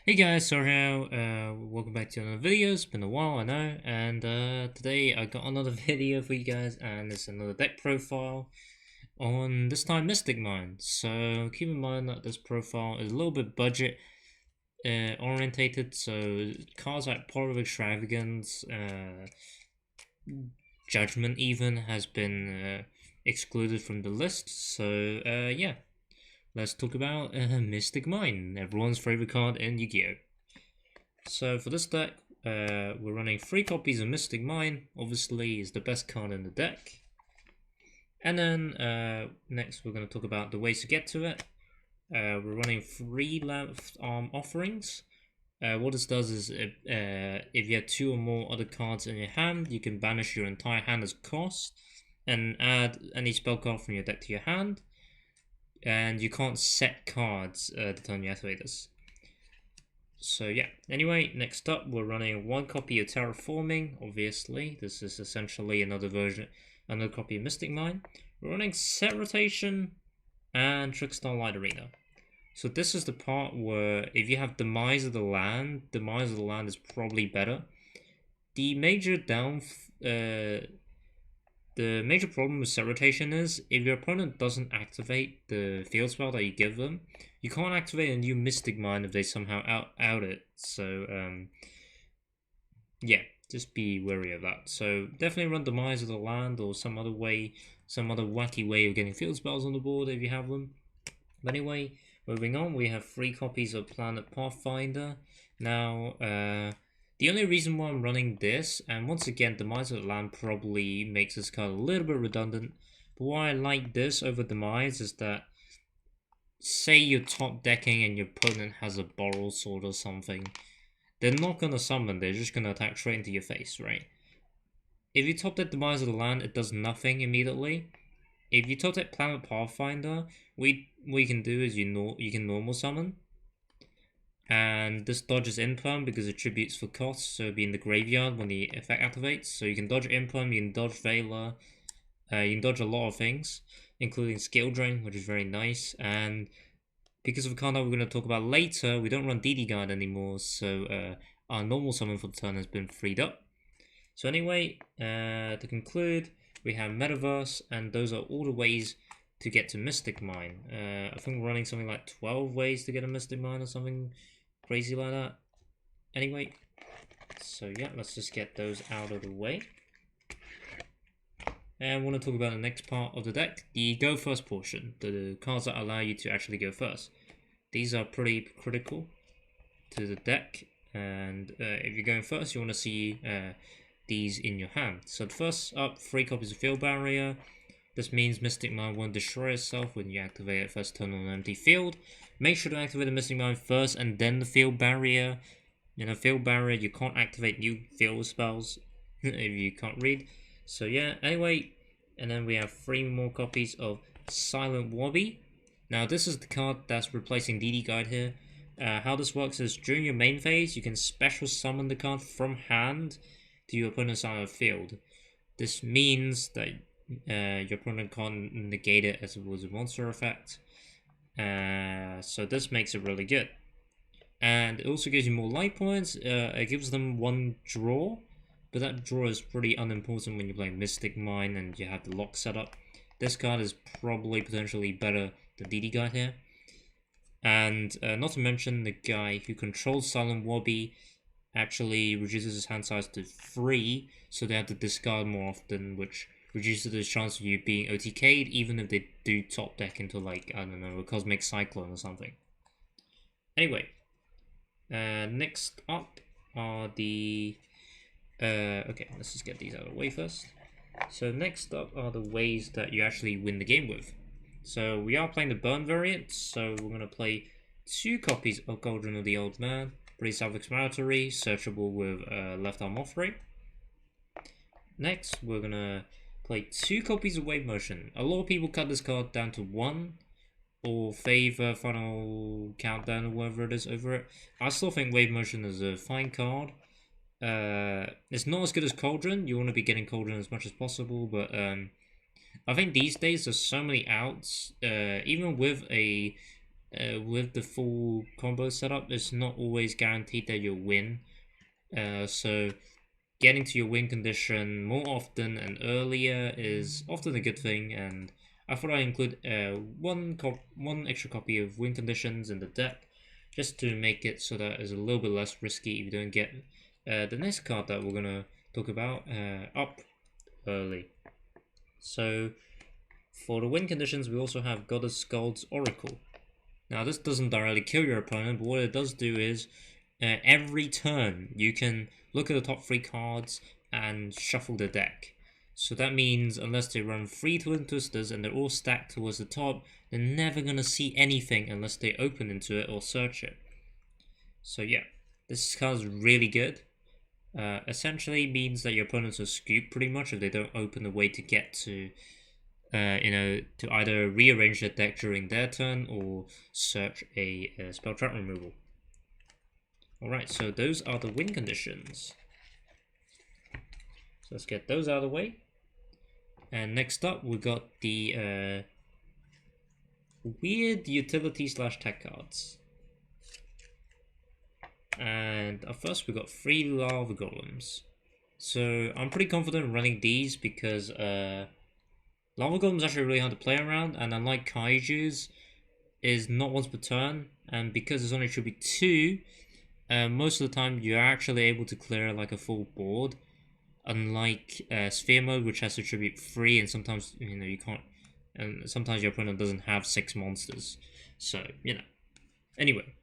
Hey guys, sorry welcome back to another video. It's been a while, I know, and today I got another video for you guys, and it's another deck profile on this time Mystic Mine. So keep in mind that this profile is a little bit budget orientated, so cards like Power of Extravagance, Judgment even has been excluded from the list. So yeah. Let's talk about Mystic Mine, everyone's favorite card in Yu-Gi-Oh! So for this deck, we're running 3 copies of Mystic Mine. Obviously, is the best card in the deck. And then next, we're going to talk about the ways to get to it. We're running 3 left arm offerings. What this does is, if you have 2 or more other cards in your hand, you can banish your entire hand as cost and add any spell card from your deck to your hand. And you can't set cards the time you activate this. So yeah, anyway, next up we're running 1 copy of Terraforming, obviously. This is essentially another copy of Mystic Mine. We're running Set Rotation and Trickstar Light Arena. So this is the part where if you have Demise of the Land is probably better. The major problem with set rotation is if your opponent doesn't activate the field spell that you give them, you can't activate a new Mystic Mine if they somehow out it. So yeah, just be wary of that. So definitely run Demise of the Land or some other wacky way of getting field spells on the board if you have them. But anyway, moving on, we have 3 copies of Planet Pathfinder. Now, the only reason why I'm running this, and once again, Demise of the Land probably makes this card a little bit redundant, but why I like this over Demise is that, say you're top decking and your opponent has a Boral Sword or something, they're not going to summon, they're just going to attack straight into your face, right? If you top deck Demise of the Land, it does nothing immediately. If you top deck Planet Pathfinder, what you can do is you can normal summon, and this dodges Imperm because it tributes for cost, so it'll be in the graveyard when the effect activates. So you can dodge Imperm, you can dodge Veiler, you can dodge a lot of things, including Skill Drain, which is very nice. And because of a card that we're going to talk about later, we don't run DD Guard anymore, so our normal summon for the turn has been freed up. So anyway, to conclude, we have Metaverse, and those are all the ways to get to Mystic Mine. I think we're running something like 12 ways to get a Mystic Mine or something crazy like that. Anyway, so yeah, let's just get those out of the way. And I want to talk about the next part of the deck, the go first portion, the cards that allow you to actually go first. These are pretty critical to the deck, and if you're going first, you want to see these in your hand. So first up, 3 copies of Field Barrier. This means Mystic Mine won't destroy itself when you activate it first turn on an empty field. Make sure to activate the Mystic Mine first and then the Field Barrier. You know, Field Barrier, you can't activate new field spells if you can't read. So yeah, anyway, and then we have 3 more copies of Silent Wobby. Now this is the card that's replacing DD Guide here. How this works is during your main phase, you can special summon the card from hand to your opponent's side of the field. This means that your opponent can't negate it as it was a monster effect. So this makes it really good. And it also gives you more life points. It gives them 1 draw, but that draw is pretty unimportant when you play Mystic Mine and you have the lock set up. This card is probably potentially better than DD Guide here. And not to mention, the guy who controls Silent Wobby actually reduces his hand size to 3, so they have to discard more often, which reduces the chance of you being OTK'd, even if they do top deck into, like, I don't know, a Cosmic Cyclone or something. Anyway, next up are the... okay, let's just get these out of the way first. So next up are the ways that you actually win the game with. So we are playing the burn variant, so we're going to play 2 copies of Cauldron of the Old Man. Pretty self-explanatory, searchable with left arm offering. Next, we're going to play 2 copies of Wave Motion. A lot of people cut this card down to 1, or favor Final Countdown or whatever it is over it. I still think Wave Motion is a fine card. It's not as good as Cauldron. You want to be getting Cauldron as much as possible, but I think these days there's so many outs. Even with a with the full combo setup, it's not always guaranteed that you'll win. So getting to your win condition more often and earlier is often a good thing, and I thought I'd include one extra copy of win conditions in the deck, just to make it so that it's a little bit less risky if you don't get the next card that we're gonna talk about up early. So for the win conditions, we also have Goddess Skuld's Oracle. Now this doesn't directly kill your opponent, but what it does do is every turn you can look at the top 3 cards and shuffle the deck. So that means unless they run 3 Twin Twisters and they're all stacked towards the top, they're never going to see anything unless they open into it or search it. So yeah, this card is really good. Essentially means that your opponents are scooped pretty much if they don't open a way to get to to either rearrange their deck during their turn or search a spell trap removal. Alright, so those are the win conditions. So let's get those out of the way. And next up, we got the weird utility / tech cards. And first we got 3 Lava Golems. So I'm pretty confident running these because Lava Golem's actually really hard to play around, and unlike Kaiju's, is not once per turn, and because there's only should be 2, most of the time you're actually able to clear like a full board, unlike Sphere Mode, which has to attribute 3, and sometimes you can't, and sometimes your opponent doesn't have 6 monsters. So anyway,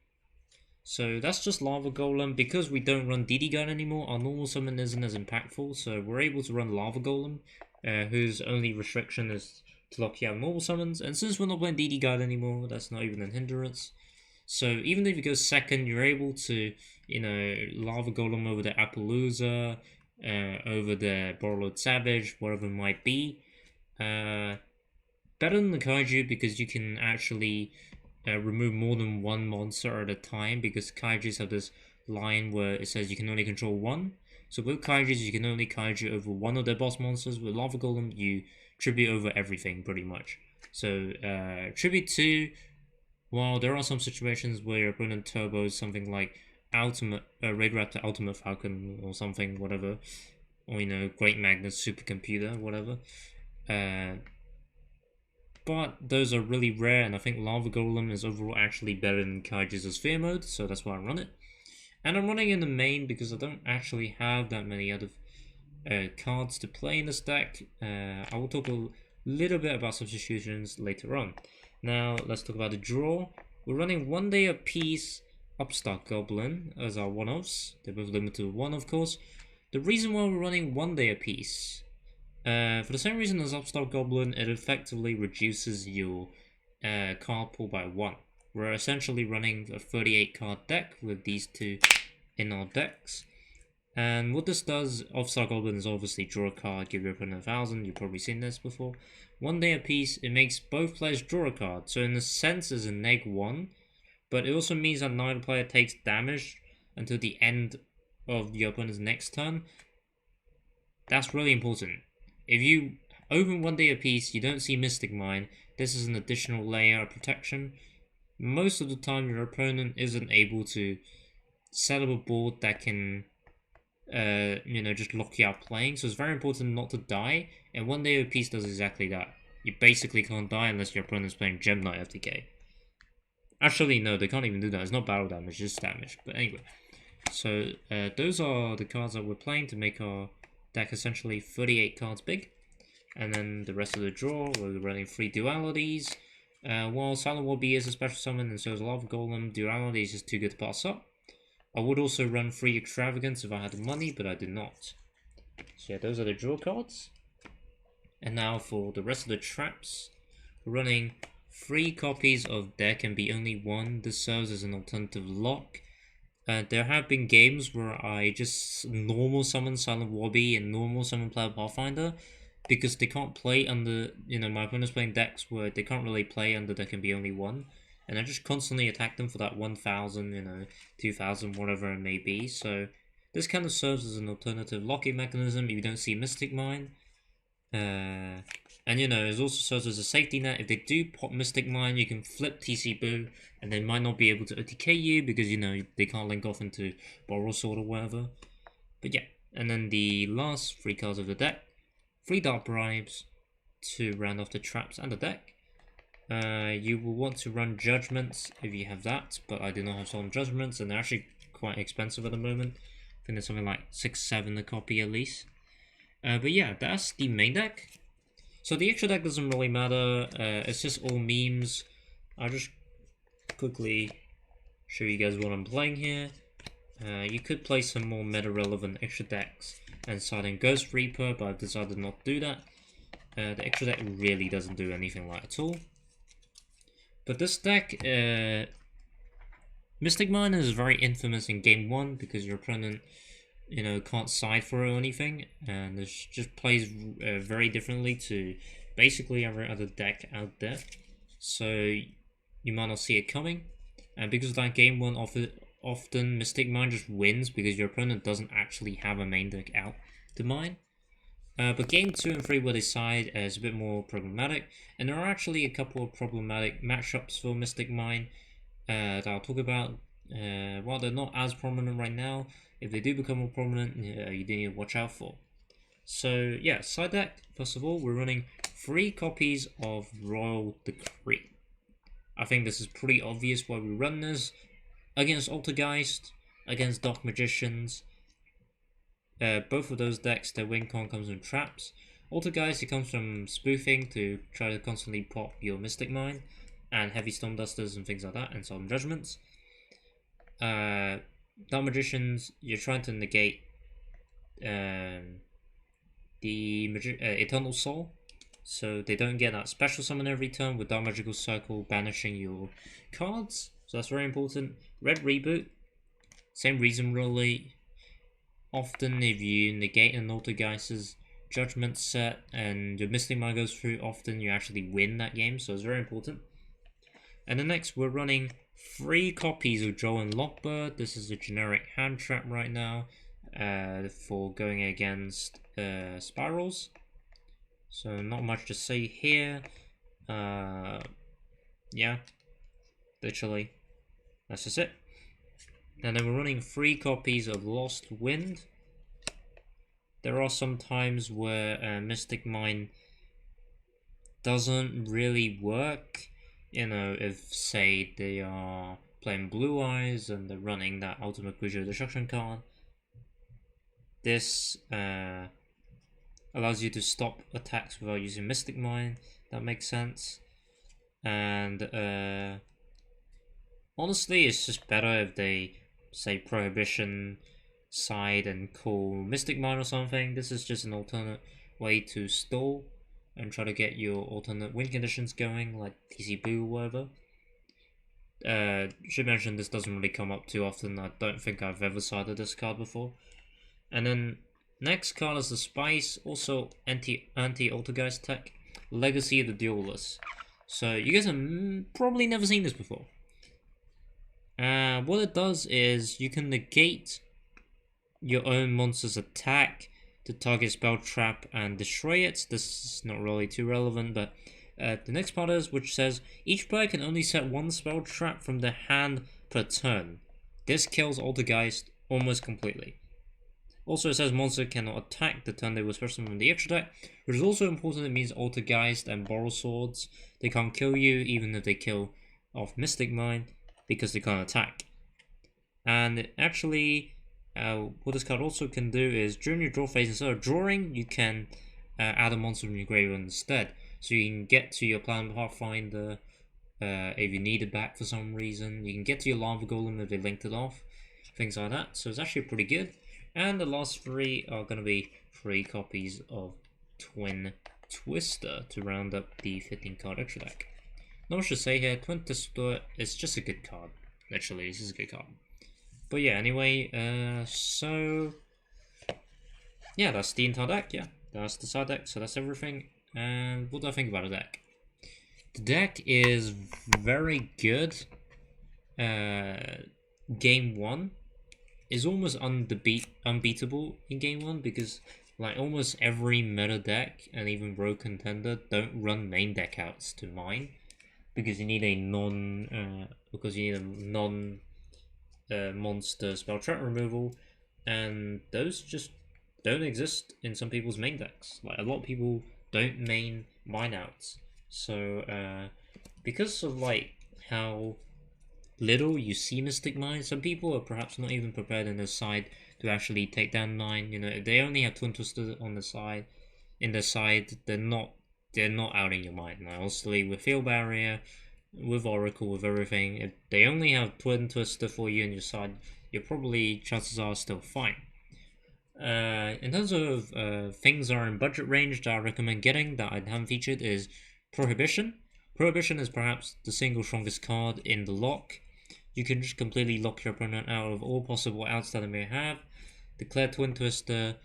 so that's just Lava Golem. Because we don't run DD Gun anymore, our normal summon isn't as impactful, so we're able to run Lava Golem, whose only restriction is to lock you out normal summons, and since we're not playing DD Guard anymore, that's not even a hindrance. So even if you go second, you're able to, Lava Golem over the Appaloosa, over the Borrowed Savage, whatever it might be. Better than the Kaiju because you can actually remove more than 1 monster at a time, because Kaijus have this line where it says you can only control 1. So with Kaijus, you can only Kaiju over 1 of their boss monsters. With Lava Golem, you tribute over everything, pretty much. So tribute 2, while there are some situations where your opponent turbos something like Ultimate Raid Raptor Ultimate Falcon or something, whatever, or Great Magnus Supercomputer, whatever. But those are really rare, and I think Lava Golem is overall actually better than Kaiju's Sphere Mode, so that's why I run it. And I'm running in the main because I don't actually have that many other cards to play in this deck. I will talk a little bit about substitutions later on. Now let's talk about the draw. We're running 1 day a piece Upstart Goblin as our one-offs. They're both limited to 1, of course. The reason why we're running 1 day a piece, for the same reason as Upstart Goblin, it effectively reduces your card pool by 1. We're essentially running a 38 card deck with these 2 in our decks. And what this does, Upstart Goblin is obviously draw a card, give your opponent 1,000, you've probably seen this before. 1 day a piece, it makes both players draw a card, so in a sense it's a -1, but it also means that neither player takes damage until the end of your opponent's next turn. That's really important. If you open 1 day a piece, you don't see Mystic Mine, this is an additional layer of protection. Most of the time your opponent isn't able to set up a board that can just lock you out playing, so it's very important not to die, and 1 day a piece does exactly that. You basically can't die unless your opponent's playing Gem Knight FTK. Actually, no, they can't even do that. It's not battle damage, just damage. But anyway, so those are the cards that we're playing to make our deck essentially 38 cards big. And then the rest of the draw, we're running 3 dualities. While Silent Warby is a special summon and so is Lava Golem, duality is just too good to pass up. I would also run 3 Extravagance if I had the money, but I did not. So yeah, those are the draw cards. And now for the rest of the traps, we're running 3 copies of There Can Be Only One. This serves as an alternative lock. There have been games where I just normal summon Silent Warby and normal summon Player Pathfinder, because they can't play under, my opponent's playing decks where they can't really play under There Can Be Only One. And I just constantly attack them for that 1,000, 2,000, whatever it may be. So this kind of serves as an alternative locking mechanism if you don't see Mystic Mine. And you know, it also serves as a safety net. If they do pop Mystic Mine, you can flip TC Boo, and they might not be able to OTK you because you know they can't link off into Borrow Sword or whatever. But yeah, and then the last 3 cards of the deck, 3 Dark Bribes to round off the traps and the deck. You will want to run Judgments if you have that, but I do not have Solemn Judgments, and they're actually quite expensive at the moment. I think there's something like 6-7 a copy at least. But yeah, that's the main deck. So the extra deck doesn't really matter, it's just all memes. I'll just quickly show you guys what I'm playing here. You could play some more meta-relevant extra decks and side in Ghost Reaper, but I've decided not to do that. The extra deck really doesn't do anything like at all. But this deck, Mystic Mine is very infamous in Game 1 because your opponent, you know, can't side for it or anything, and this just plays very differently to basically every other deck out there. So you might not see it coming, and because of that, Game 1 often Mystic Mine just wins because your opponent doesn't actually have a main deck out to mine. But Game 2 and 3 where they side is a bit more problematic, and there are actually a couple of problematic matchups for Mystic Mine that I'll talk about. While they're not as prominent right now, if they do become more prominent, you do need to watch out for. So yeah, side deck, first of all, we're running 3 copies of Royal Decree. I think this is pretty obvious why we run this. Against Altergeist, against Dark Magicians, both of those decks, their win con comes from traps. Altergeist, it comes from spoofing to try to constantly pop your Mystic Mine, and Heavy Storm Dusters and things like that, and Solemn Judgments. Dark Magicians, you're trying to negate the Eternal Soul, so they don't get that special summon every turn with Dark Magical Circle banishing your cards, so that's very important. Red Reboot, same reason really. Often if you negate an Altergeist's Judgment set and your Mystic Mine goes through, often you actually win that game, so it's very important. And then next we're running 3 copies of Joel and Lockbird. This is a generic hand trap right now for going against Spirals. So not much to say here. Yeah, literally, that's just it. And then we're running 3 copies of Lost Wind. There are some times where Mystic Mine doesn't really work. You know, if say they are playing Blue Eyes and they're running that Ultimate Crucial Destruction card, this allows you to stop attacks without using Mystic Mine. That makes sense. And honestly, it's just better if they say Prohibition side and call Mystic Mine or something. This is just an alternate way to stall and try to get your alternate win conditions going, like TC Boo or whatever. Should mention this doesn't really come up too often. I don't think I've ever sided this card before. And then next card is the Spice, also anti-Altergeist tech, Legacy of the Duelist. So you guys have probably never seen this before. What it does is you can negate your own monster's attack to target spell trap and destroy it. This is not really too relevant, but the next part is which says each player can only set 1 spell trap from their hand per turn. This kills Altergeist almost completely. Also, it says monster cannot attack the turn they were special from the extra deck, which is also important. It means Altergeist and Borrow Swords, they can't kill you even if they kill off Mystic Mine because they can't attack. And actually, what this card also can do is during your draw phase, instead of drawing, you can add a monster from your graveyard instead. So you can get to your Planet Pathfinder if you need it back for some reason. You can get to your Lava Golem if they linked it off, things like that. So it's actually pretty good. And the last 3 are going to be 3 copies of Twin Twister to round up the 15 card extra deck. Not much to say here. Twin Twister is just a good card. Literally, this is a good card. But yeah, anyway, so yeah, that's the entire deck. Yeah, that's the side deck. So that's everything. And what do I think about the deck? The deck is very good. Game 1 is almost unbeatable in Game 1 because Like almost every meta deck and even rogue contender don't run main deck outs to mine because you need a non monster spell trap removal, and those just don't exist in some people's main decks. Like a lot of people don't main mine outs, so because of like how little you see Mystic Mine, some people are perhaps not even prepared in their side to actually take down 9. You know, if they only have Twin Twister on the side, they're not out in your mind. Now, honestly, with Field Barrier, with Oracle, with everything, if they only have Twin Twister for you on your side, you're probably, chances are, still fine. In terms of things that are in budget range that I recommend getting that I haven't featured is Prohibition. Prohibition is perhaps the single strongest card in the lock. You can just completely lock your opponent out of all possible outs that they may have. Declare Twin Twister,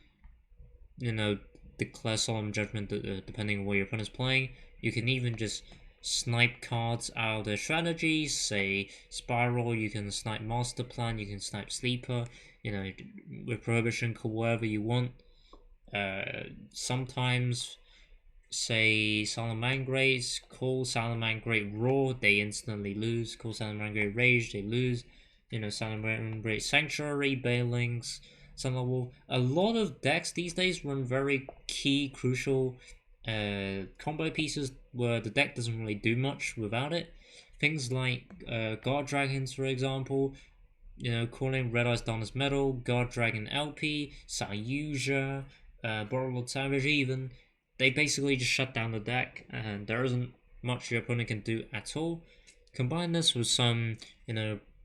declare Solemn Judgment depending on what your opponent's playing. You can even just snipe cards out of their strategies. Say Spiral, you can snipe Master Plan, you can snipe Sleeper. With Prohibition, call whatever you want. Sometimes, say Salamangreats, call Salamangreat Roar, they instantly lose. Call Salamangreat Rage, they lose. Salamangreat Sanctuary, Balings, Sunlight Wolf. A lot of decks these days run very key, crucial combo pieces where the deck doesn't really do much without it. Things like Guard Dragons, for example. Calling Red Eyes Darkness Metal, Guard Dragon LP, Sayuja, Borrowed Savage even. They basically just shut down the deck, and there isn't much your opponent can do at all. Combine this with some,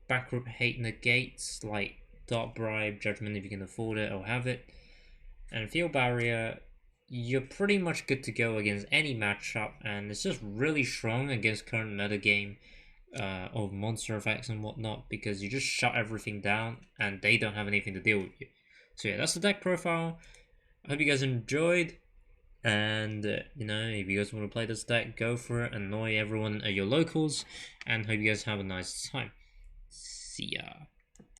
backward hate negates like Dark Bribe, Judgment if you can afford it or have it, and Field Barrier. You're pretty much good to go against any matchup, and it's just really strong against current metagame of monster effects and whatnot because you just shut everything down and they don't have anything to deal with you. So yeah, that's the deck profile. I hope you guys enjoyed, and if you guys want to play this deck, go for it. Annoy everyone at your locals, and hope you guys have a nice time. See ya.